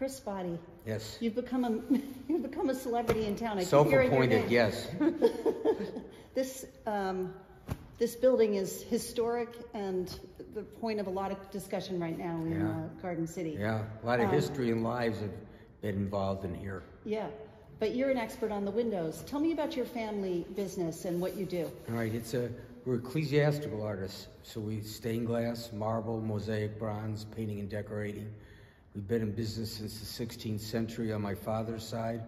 Chris Botti. Yes. You've become a celebrity in town. Self-appointed, yes. This building is historic and the point of a lot of discussion right now in Garden City. Yeah, a lot of history and lives have been involved in here. Yeah, but you're an expert on the windows. Tell me about your family business and what you do. All right, we're ecclesiastical artists, so we stained glass, marble, mosaic, bronze, painting and decorating. We've been in business since the 16th century on my father's side,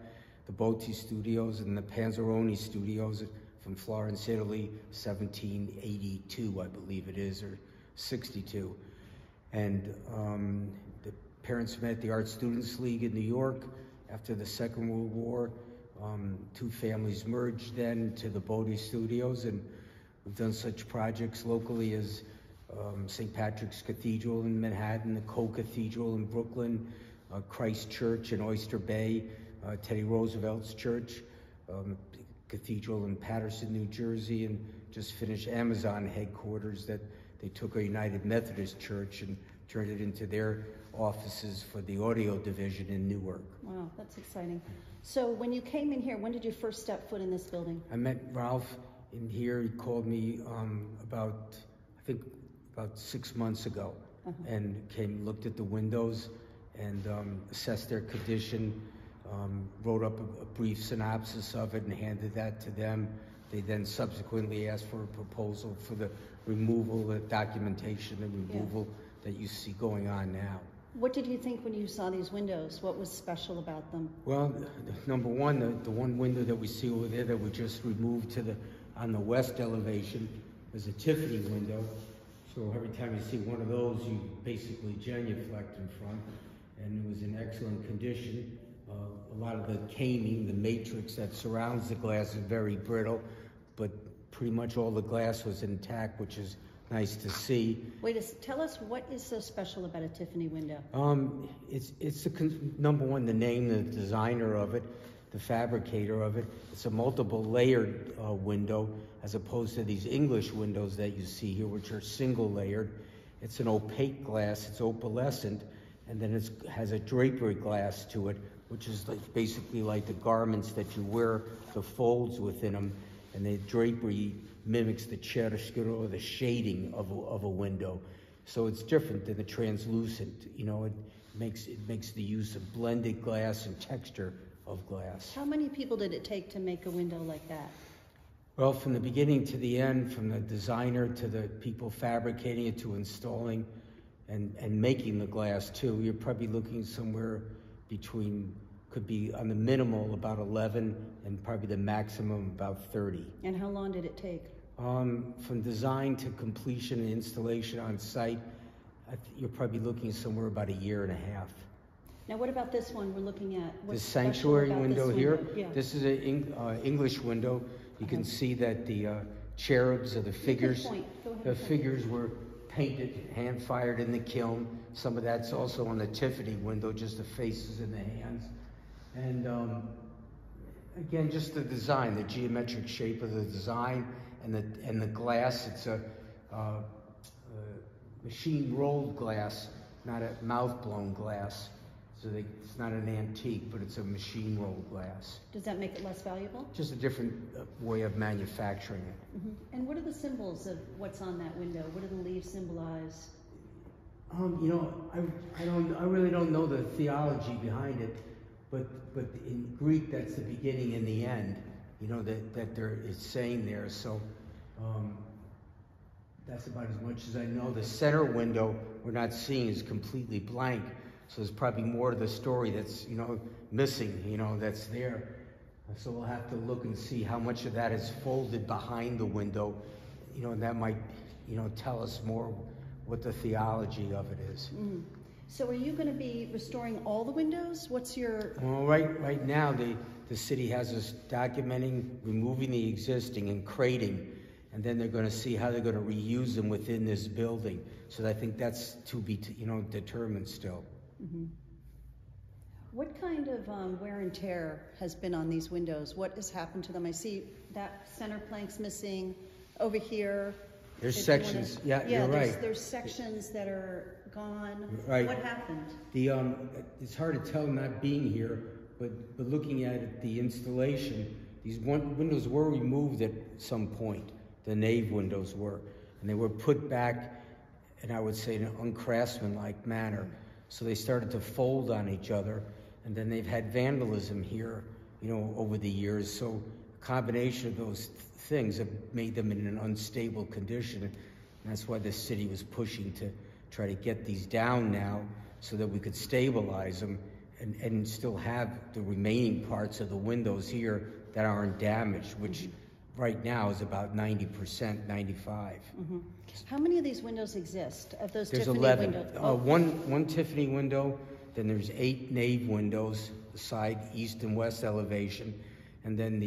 the Botti studios and the Panzeroni studios from Florence, Italy, 1782, I believe it is, or 62. And the parents met at the Art Students League in New York after the Second World War. Two families merged then to the Botti Studios, and we've done such projects locally as St. Patrick's Cathedral in Manhattan, the Co-Cathedral in Brooklyn, Christ Church in Oyster Bay, Teddy Roosevelt's Church, Cathedral in Paterson, New Jersey, and just finished Amazon headquarters that they took a United Methodist Church and turned it into their offices for the audio division in Newark. Wow, that's exciting. So when you came in here, when did you first step foot in this building? I met Ralph in here. He called me about 6 months ago, and looked at the windows and assessed their condition, wrote up a brief synopsis of it and handed that to them. They then subsequently asked for a proposal for the removal, the documentation and removal that you see going on now. What did you think when you saw these windows? What was special about them? Well, number one, the one window that we see over there that we just removed on the west elevation is a Tiffany window. So every time you see one of those, you basically genuflect in front, and it was in excellent condition. A lot of the caning, the matrix that surrounds the glass is very brittle, but pretty much all the glass was intact, which is nice to see. Tell us what is so special about a Tiffany window? It's number one, the name, the designer of it, the fabricator of it. It's a multiple layered window as opposed to these English windows that you see here, which are single layered. It's an opaque glass, it's opalescent, and then it has a drapery glass to it, which is basically like the garments that you wear, the folds within them, and the drapery mimics the chiaroscuro, or the shading of a window. So it's different than the translucent. You know, it makes the use of blended glass and texture of glass. How many people did it take to make a window like that? Well, from the beginning to the end, from the designer to the people fabricating it to installing and making the glass too, you're probably looking somewhere between, could be on the minimal about 11 and probably the maximum about 30. And how long did it take? From design to completion and installation on site, you're probably looking somewhere about 1.5 years. Now, what about this one we're looking at? The sanctuary window here. Yeah. This is an English window. You can see that the cherubs or the figures, figures were painted, hand fired in the kiln. Some of that's also on the Tiffany window, just the faces and the hands. And again, just the design, the geometric shape of the design, and the glass. It's a machine rolled glass, not a mouth blown glass. So it's not an antique, but it's a machine rolled glass. Does that make it less valuable? Just a different way of manufacturing it. Mm-hmm. And what are the symbols of what's on that window? What do the leaves symbolize? You know, I really don't know the theology behind it, but in Greek that's the beginning and the end. You know that there is saying there. So that's about as much as I know. The center window we're not seeing is completely blank. So there's probably more to the story that's, missing, that's there. So we'll have to look and see how much of that is folded behind the window, and that might, tell us more what the theology of it is. Mm. So are you going to be restoring all the windows? What's your... Well, right now, the city has us documenting, removing the existing and crating, and then they're going to see how they're going to reuse them within this building. So I think that's to be, determined still. Mm-hmm. What kind of wear and tear has been on these windows? What has happened to them? I see that center plank's missing over here. There's If you sections. wanna- Yeah, you're right. There's sections that are gone. Right. What happened? The it's hard to tell not being here, but looking at it, the installation, these windows were removed at some point. The nave windows were, and they were put back, and I would say in an uncraftsmanlike manner. So they started to fold on each other, and then they've had vandalism here, you know, over the years. So a combination of those things have made them in an unstable condition. And that's why the city was pushing to try to get these down now so that we could stabilize them and still have the remaining parts of the windows here that aren't damaged, which right now is about 90%, 95. How many of these windows exist, of those There's Tiffany 11. windows? One Tiffany window, then there's 8 nave windows, the side east and west elevation, and then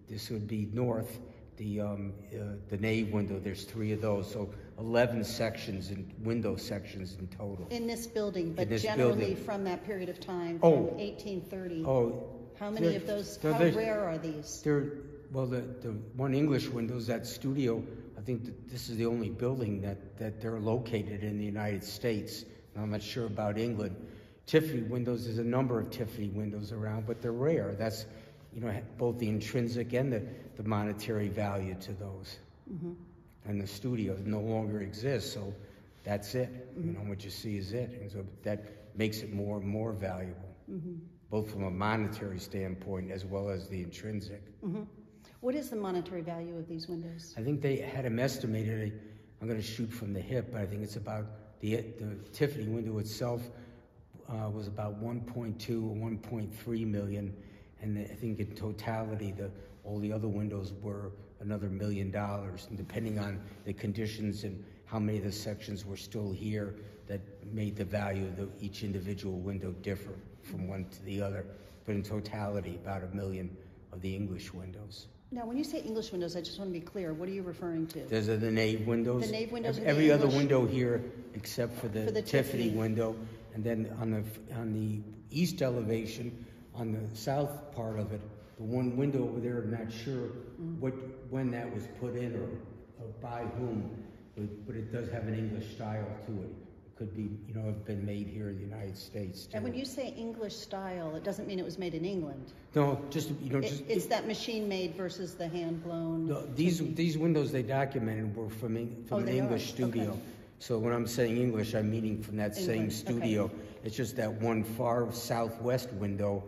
this would be north, the nave window. There's 3 of those, so 11 sections and window sections in total. In this building, but this generally building. from that period of time, Oh. from 1830. Oh, How many of those, how rare are these? Well, the one English windows, that studio, I think that this is the only building that they're located in the United States. And I'm not sure about England. Tiffany windows, there's a number of Tiffany windows around, but they're rare. That's, you know, both the intrinsic and the monetary value to those. And the studio no longer exists, so that's it. You know, what you see is it. And so that makes it more and more valuable, both from a monetary standpoint as well as the intrinsic. What is the monetary value of these windows? I think they had them estimated, I'm going to shoot from the hip, but I think it's about, the Tiffany window itself was about 1.2 or 1.3 million, and I think in totality, all the other windows were another $1 million, and depending on the conditions and how many of the sections were still here, that made the value of each individual window differ from one to the other. But in totality, about 1 million of the English windows. Now, when you say English windows, I just want to be clear. What are you referring to? Those are the nave windows. The nave windows. Every other window here, except for the Tiffany window, and then on the east elevation, on the south part of it, the one window over there, I'm not sure when that was put in or by whom, but it does have an English style to it. It could be, you know, have been made here in the United States too. And when you say English style, it doesn't mean it was made in England. No, just, you know, It's that machine made versus the hand blown. No, these windows they documented were from an English studio. Okay. So when I'm saying English, I'm meaning from that same studio. Okay. It's just that one far southwest window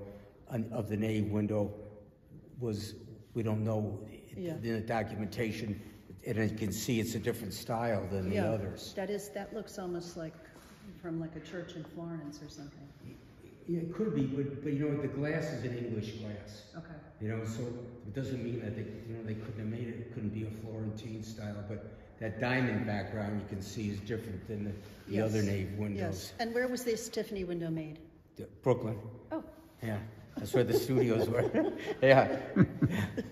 of the nave window we don't know in the documentation, and you can see it's a different style than the others. That looks almost like from like a church in Florence or something. Yeah, it could be, but you know, the glass is an English glass. Okay. You know, so it doesn't mean that they couldn't have made it. It couldn't be a Florentine style, but that diamond background you can see is different than the other nave windows. Yes. And where was this Tiffany window made? Brooklyn. Oh. Yeah, that's where the studios were. Yeah.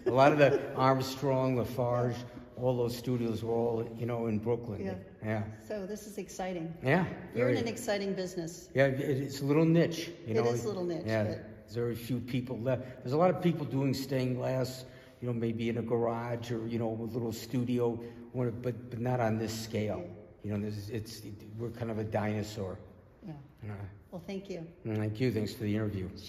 A lot of the Armstrong, Lafarge, all those studios were all, you know, in Brooklyn. Yeah. So this is exciting. Yeah. You're in an exciting business. Yeah, it's a little niche. You know, it is a little niche. Yeah. There's very few people left. There's a lot of people doing stained glass, you know, maybe in a garage or, you know, a little studio, but not on this scale. You know, we're kind of a dinosaur. Yeah. Well, thank you. Thank you. Thanks for the interview. Sure.